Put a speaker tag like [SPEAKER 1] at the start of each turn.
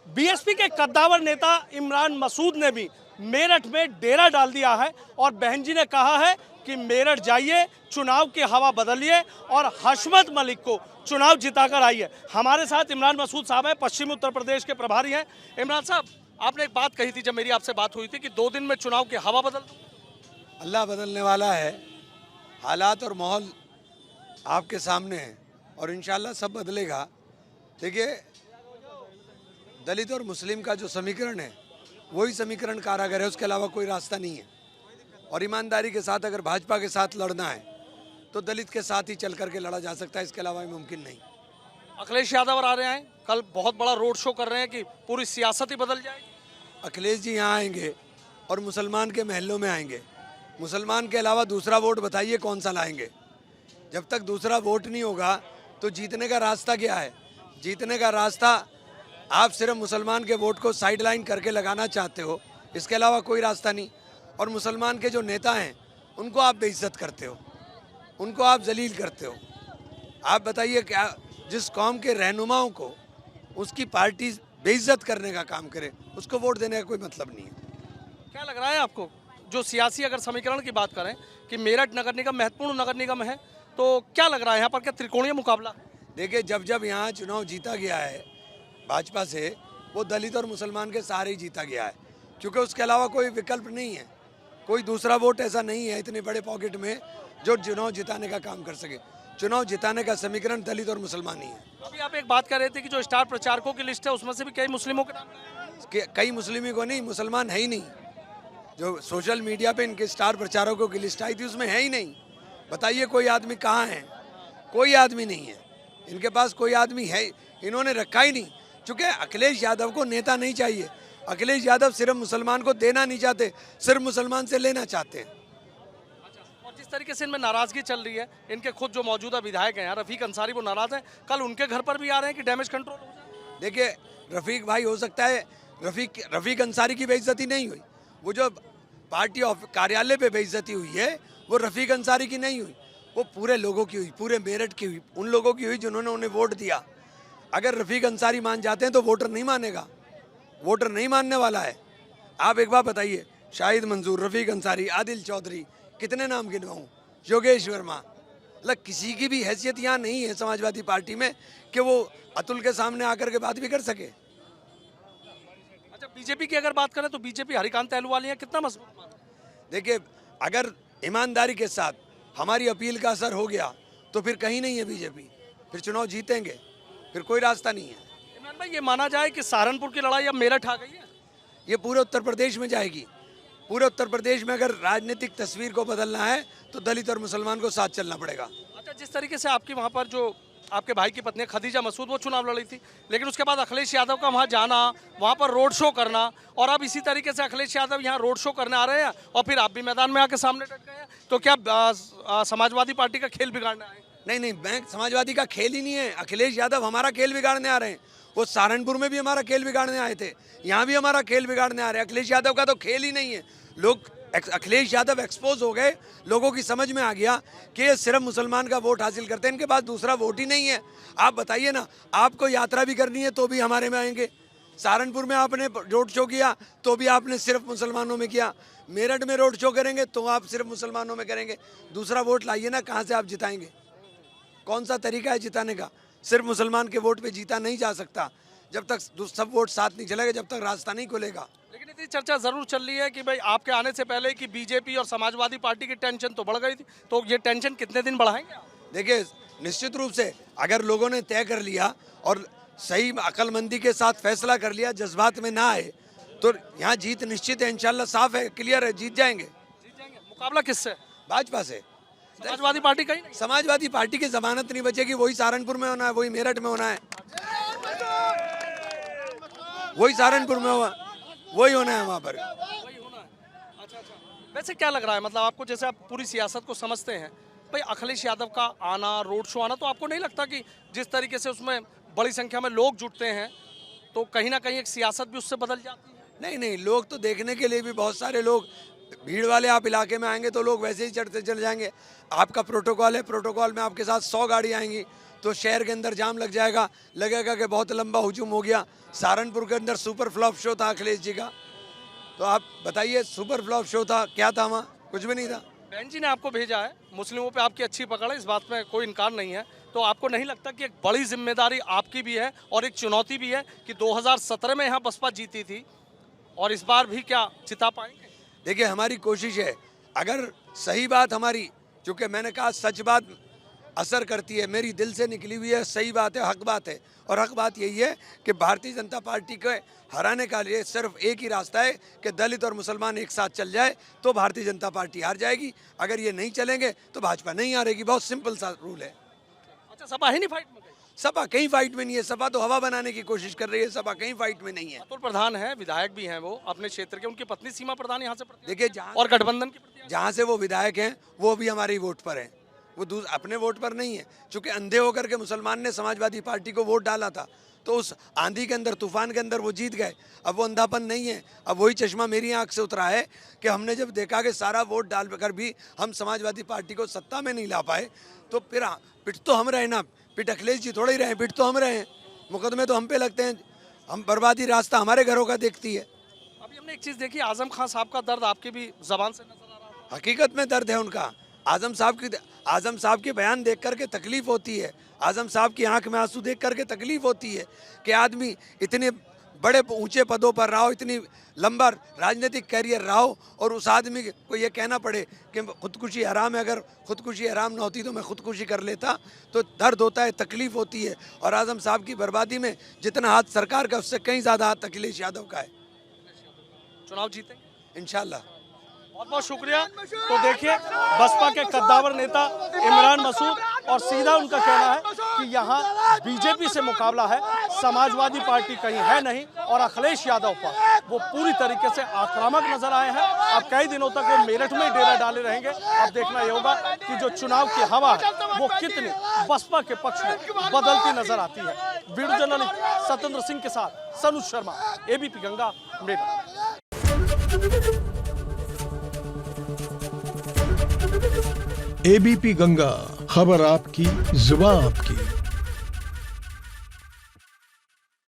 [SPEAKER 1] BSP के कद्दावर नेता इमरान मसूद ने भी मेरठ में डेरा डाल दिया है और बहन जी ने कहा है कि मेरठ जाइए, चुनाव की हवा बदलिए और हशमत मलिक को चुनाव जिताकर आइए। हमारे साथ इमरान मसूद साहब हैं, पश्चिमी उत्तर प्रदेश के प्रभारी हैं। इमरान साहब, आपने एक बात कही थी जब मेरी आपसे बात हुई थी कि 2 दिन में चुनाव की हवा बदल दूं।
[SPEAKER 2] अल्लाह बदलने वाला है। हालात और माहौल आपके सामने है और इंशाल्लाह सब बदलेगा। देखिए, दलित और मुस्लिम का जो समीकरण है वही समीकरण कारागर है, उसके अलावा कोई रास्ता नहीं है। और ईमानदारी के साथ अगर भाजपा के साथ लड़ना है तो दलित के साथ ही चल करके लड़ा जा सकता है, इसके अलावा मुमकिन नहीं।
[SPEAKER 1] अखिलेश यादव आ रहे हैं, कल बहुत बड़ा रोड शो कर रहे हैं कि पूरी सियासत ही बदल जाएगी।
[SPEAKER 2] अखिलेश जी यहाँ आएंगे और मुसलमान के महलों में आएंगे। मुसलमान के अलावा दूसरा वोट बताइए कौन सा लाएंगे? जब तक दूसरा वोट नहीं होगा तो जीतने का रास्ता क्या है? जीतने का रास्ता आप सिर्फ मुसलमान के वोट को साइड लाइन करके लगाना चाहते हो, इसके अलावा कोई रास्ता नहीं। और मुसलमान के जो नेता हैं उनको आप बेइज्जत करते हो, उनको आप जलील करते हो। आप बताइए, क्या जिस कौम के रहनुमाओं को उसकी पार्टी बेइज्जत करने का काम करे, उसको वोट देने का कोई मतलब नहीं है।
[SPEAKER 1] क्या लग रहा है आपको, जो सियासी अगर समीकरण की बात करें कि मेरठ नगर निगम महत्वपूर्ण नगर निगम है, तो क्या लग रहा है यहाँ पर क्या त्रिकोणीय मुकाबला है?
[SPEAKER 2] देखिए, जब जब यहाँ चुनाव जीता गया है भाजपा से, वो दलित और मुसलमान के सहारे ही जीता गया है, क्योंकि उसके अलावा कोई विकल्प नहीं है। कोई दूसरा वोट ऐसा नहीं है इतने बड़े पॉकेट में जो चुनाव जिताने का काम कर सके। चुनाव जिताने का समीकरण दलित और मुसलमान ही है।
[SPEAKER 1] अभी आप एक बात कर रहे थे कि जो स्टार प्रचारकों की लिस्ट है उसमें से भी कई मुस्लिमों के नाम हैं।
[SPEAKER 2] कई मुस्लिम को नहीं, मुसलमान है ही नहीं। जो सोशल मीडिया पे इनके स्टार प्रचारकों की लिस्ट आई थी उसमें है ही नहीं। बताइए कोई आदमी कहाँ है? कोई आदमी नहीं है इनके पास, कोई आदमी है इन्होंने रखा ही नहीं। चूँकि अखिलेश यादव को नेता नहीं चाहिए। अखिलेश यादव सिर्फ मुसलमान को देना नहीं चाहते, सिर्फ मुसलमान से लेना चाहते हैं।
[SPEAKER 1] और जिस तरीके से इनमें नाराजगी चल रही है, इनके खुद जो मौजूदा विधायक हैं रफीक अंसारी, वो नाराज हैं। कल उनके घर पर भी आ रहे हैं कि डैमेज कंट्रोल हो जाए।
[SPEAKER 2] देखिए, रफीक भाई हो सकता है, रफीक अंसारी की बेइज्जती नहीं हुई। वो जो पार्टी कार्यालय पे बेइज्जती हुई है वो रफीक अंसारी की नहीं हुई, वो पूरे लोगों की हुई, पूरे मेरठ की हुई, उन लोगों की हुई जिन्होंने उन्हें वोट दिया। अगर रफीक अंसारी मान जाते हैं तो वोटर नहीं मानेगा, वोटर नहीं मानने वाला है। आप एक बार बताइए, शाहिद मंजूर, रफीक अंसारी, आदिल चौधरी, कितने नाम गिनवाऊं, योगेश वर्मा, मतलब किसी की भी हैसियत यहाँ नहीं है समाजवादी पार्टी में कि वो अतुल के सामने आकर के बात भी कर सके।
[SPEAKER 1] अच्छा, बीजेपी की अगर बात करें तो बीजेपी हरिकांत अहलूवालिया कितना मजबूत?
[SPEAKER 2] देखिए, अगर ईमानदारी के साथ हमारी अपील का असर हो गया तो फिर कहीं नहीं है बीजेपी, फिर चुनाव जीतेंगे, फिर कोई रास्ता नहीं है।
[SPEAKER 1] इमरान भाई, ये माना जाए कि सहारनपुर की लड़ाई अब मेरठ आ गई है?
[SPEAKER 2] ये पूरे उत्तर प्रदेश में जाएगी। पूरे उत्तर प्रदेश में अगर राजनीतिक तस्वीर को बदलना है तो दलित और मुसलमान को साथ चलना पड़ेगा।
[SPEAKER 1] अच्छा, जिस तरीके से आपकी वहाँ पर जो आपके भाई की पत्नी खदीजा मसूद वो चुनाव लड़ी थी, लेकिन उसके बाद अखिलेश यादव का वहाँ जाना, वहाँ पर रोड शो करना, और अब इसी तरीके से अखिलेश यादव यहाँ रोड शो करने आ रहे हैं और फिर आप भी मैदान में आके सामने डट गए हैं, तो क्या समाजवादी पार्टी का खेल बिगाड़ना है?
[SPEAKER 2] नहीं, बैंक समाजवादी का खेल ही नहीं है। अखिलेश यादव हमारा खेल बिगाड़ने आ रहे हैं। वो सहारनपुर में भी हमारा खेल बिगाड़ने आए थे, यहाँ भी हमारा खेल बिगाड़ने आ रहे हैं। अखिलेश यादव का तो खेल ही नहीं है। लोग, अखिलेश यादव एक्सपोज हो गए, लोगों की समझ में आ गया कि ये सिर्फ मुसलमान का वोट हासिल करते हैं, इनके पास दूसरा वोट ही नहीं है। आप बताइए ना, आपको यात्रा भी करनी है तो भी हमारे में आएंगे। सहारनपुर में आपने रोड शो किया तो भी आपने सिर्फ मुसलमानों में किया। मेरठ में रोड शो करेंगे तो आप सिर्फ मुसलमानों में करेंगे। दूसरा वोट लाइए ना, कहाँ से आप जिताएंगे? कौन सा तरीका है जिताने का? सिर्फ मुसलमान के वोट पे जीता नहीं जा सकता। जब तक सब वोट साथ नहीं चलेगा, जब तक रास्ता नहीं खुलेगा।
[SPEAKER 1] लेकिन इतनी चर्चा जरूर चल रही है कि भाई आपके आने से पहले कि बीजेपी और समाजवादी पार्टी की टेंशन तो बढ़ गई थी, तो ये टेंशन कितने दिन बढ़ाएंगे?
[SPEAKER 2] देखिए, निश्चित रूप से अगर लोगों ने तय कर लिया और सही अक्लमंदी के साथ फैसला कर लिया, जज्बात में ना आए, तो यहाँ जीत निश्चित है। इंशाल्लाह साफ है, क्लियर है, जीत जाएंगे।
[SPEAKER 1] मुकाबला किससे?
[SPEAKER 2] भाजपा से।
[SPEAKER 1] समाजवादी पार्टी का ही नहीं?
[SPEAKER 2] समाजवादी पार्टी की जमानत नहीं बचेगी। वही सहारनपुर में होना है, वही मेरठ में होना है, वही सहारनपुर में हुआ, वही होना है वहाँ पर।
[SPEAKER 1] अच्छा, वैसे क्या लग रहा है, मतलब आपको, जैसे आप पूरी सियासत को समझते हैं, भाई अखिलेश यादव का आना, रोड शो आना, तो आपको नहीं लगता कि जिस तरीके से उसमें बड़ी संख्या में लोग जुटते हैं तो कहीं ना कहीं एक सियासत भी उससे बदल जाती है?
[SPEAKER 2] नहीं, लोग तो देखने के लिए भी बहुत सारे लोग, भीड़ वाले आप इलाके में आएंगे तो लोग वैसे ही चढ़ते चले जाएंगे। आपका प्रोटोकॉल है, प्रोटोकॉल में आपके साथ 100 गाड़ी आएंगी तो शहर के अंदर जाम लग जाएगा, लगेगा कि बहुत लंबा हुजूम हो गया। सहारनपुर के अंदर सुपर फ्लॉप शो था अखिलेश जी का, तो आप बताइए सुपर फ्लॉप शो था, क्या था वहाँ? कुछ भी नहीं था।
[SPEAKER 1] बहन जी ने आपको भेजा है, मुस्लिमों पे आपकी अच्छी पकड़ है, इस बात में कोई इनकार नहीं है। तो आपको नहीं लगता कि एक बड़ी जिम्मेदारी आपकी भी है और एक चुनौती भी है कि 2017 में यहाँ बसपा जीती थी और इस बार भी क्या जिता पाएंगे?
[SPEAKER 2] देखिए हमारी कोशिश है, अगर सही बात हमारी, चूँकि मैंने कहा सच बात असर करती है, मेरी दिल से निकली हुई है, सही बात है, हक बात है। और हक बात यही है कि भारतीय जनता पार्टी के हराने का लिए सिर्फ एक ही रास्ता है कि दलित और मुसलमान एक साथ चल जाए तो भारतीय जनता पार्टी हार जाएगी। अगर ये नहीं चलेंगे तो भाजपा नहीं हारेगी, बहुत सिंपल सा रूल है।
[SPEAKER 1] अच्छा, सपा है नहीं फाइट में?
[SPEAKER 2] सपा कहीं फाइट में नहीं है, सपा तो हवा बनाने की कोशिश कर रही है, सपा कहीं फाइट में नहीं है।
[SPEAKER 1] अतुल प्रधान है, विधायक भी हैं वो अपने क्षेत्र के, उनकी पत्नी सीमा प्रधान यहाँ से
[SPEAKER 2] देखिए
[SPEAKER 1] और गठबंधन की प्रत्याशी।
[SPEAKER 2] जहाँ से वो विधायक हैं वो भी हमारी वोट पर हैं, वो अपने वोट पर नहीं है। चूँकि अंधे होकर के मुसलमान ने समाजवादी पार्टी को वोट डाला था, तो उस आंधी के अंदर, तूफान के अंदर वो जीत गए। अब वो अंधापन नहीं है, अब वही चश्मा मेरी आंख से उतरा है कि हमने जब देखा कि सारा वोट डाल कर भी हम समाजवादी पार्टी को सत्ता में नहीं ला पाए, तो फिर पिट तो हम रहे ना, पिट अखिलेश जी थोड़े ही रहे, पिट तो हम रहे हैं। मुकदमे तो हम पे लगते हैं, हम बर्बादी रास्ता हमारे घरों का देखती है।
[SPEAKER 1] अभी हमने एक चीज़ देखी, आजम खान साहब का दर्द आपकी भी जबान से नजर आ रहा है।
[SPEAKER 2] हकीकत में दर्द है उनका। आजम साहब के बयान देख करके तकलीफ होती है, आजम साहब की आंख में आंसू देख करके तकलीफ होती है कि आदमी इतने बड़े ऊंचे पदों पर रहा हो, इतनी लंबा राजनीतिक कैरियर रहा हो, और उस आदमी को ये कहना पड़े कि खुदकुशी हराम है, अगर खुदकुशी हराम ना होती तो मैं खुदकुशी कर लेता। तो दर्द होता है, तकलीफ होती है। और आजम साहब की बर्बादी में जितना हाथ सरकार का, उससे कहीं ज़्यादा हाथ अखिलेश यादव का है।
[SPEAKER 1] चुनाव जीतेंगे
[SPEAKER 2] इंशाल्लाह।
[SPEAKER 1] बहुत बहुत शुक्रिया। तो देखिए, बसपा के कद्दावर नेता इमरान मसूद, और सीधा उनका कहना है कि यहाँ बीजेपी से मुकाबला है, समाजवादी पार्टी कहीं है नहीं, और अखिलेश यादव पर वो पूरी तरीके से आक्रामक नजर आए हैं। अब कई दिनों तक वो मेरठ में डेरा डाले रहेंगे। अब देखना ये होगा कि जो चुनाव की हवा है वो कितनी बसपा के पक्ष में बदलती नजर आती है। वीडियो जर्नलिस्ट सत्येंद्र सिंह के साथ सनुज शर्मा, एबीपी गंगा, मेरठ।
[SPEAKER 3] एबीपी गंगा, खबर आपकी, जुबान आपकी।